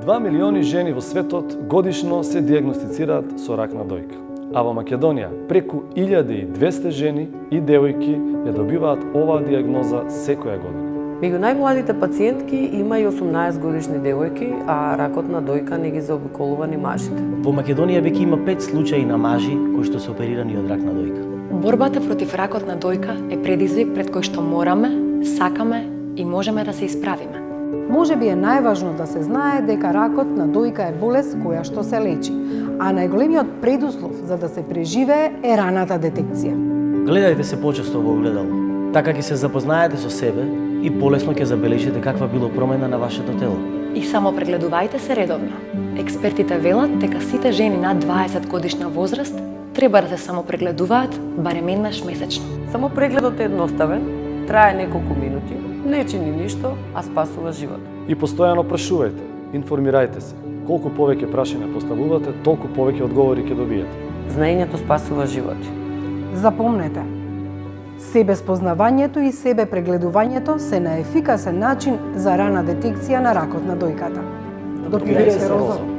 2 милиони жени во светот годишно се диагностицираат со рак на дојка. А во Македонија преку 1200 жени и девојки ја добиваат оваа диагноза секоја година. Меѓу најмладите пациентки има и 18 годишни девојки, а ракот на дојка не ги заобиколува ни мажите. Во Македонија веќе има 5 случаи на мажи кои што се оперирани од рак на дојка. Борбата против ракот на дојка е предизвик пред кој што мораме, сакаме и можеме да се исправиме. Можеби е најважно да се знае дека ракот на дојка е болест која што се лечи, а најголемиот предуслов за да се преживее е раната детекција. Гледајте се почесто во огледало. Така ќе се запознаете со себе и полесно ќе забележите каква било промена на вашето тело. И само прегледувајте се редовно. Експертите велат дека сите жени над 20 годишна возраст треба да се само прегледуваат барем еднаш месечно. Само прегледот е едноставен, трае неколку минути, не чини ништо, а спасува живот. И постојано прашувајте, информирајте се. Колку повеќе прашања поставувате, толку повеќе одговори ќе добиете. Знаењето спасува животи. Запомнете, себеспознавањето и себепрегледувањето се најефикасен начин за рана детекција на ракот на дојката. Допирај се, Розо.